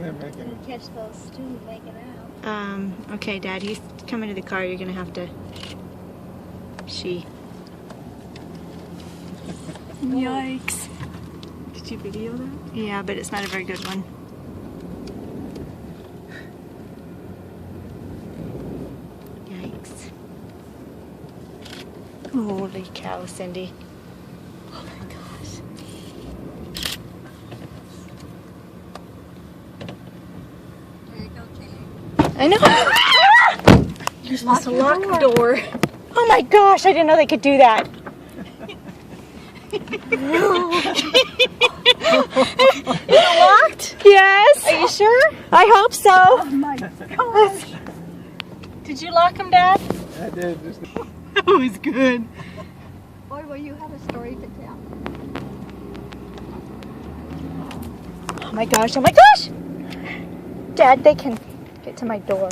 they're making it. Catch those two making out. Okay, Dad, he's coming to the car. You're gonna have to. Yikes. Did you video that? Yeah, but it's not a very good one. Yikes. Holy cow, Cindy. Oh my gosh. There you go, Kaylee. I know. You're supposed to lock the door. Oh my gosh, I didn't know they could do that. Is it locked? Yes. Are you sure? I hope so. Oh my gosh. Did you lock them, Dad? I did. Just... That was good. Boy, will you have a story to tell. Oh my gosh, oh my gosh! Dad, they can get to my door.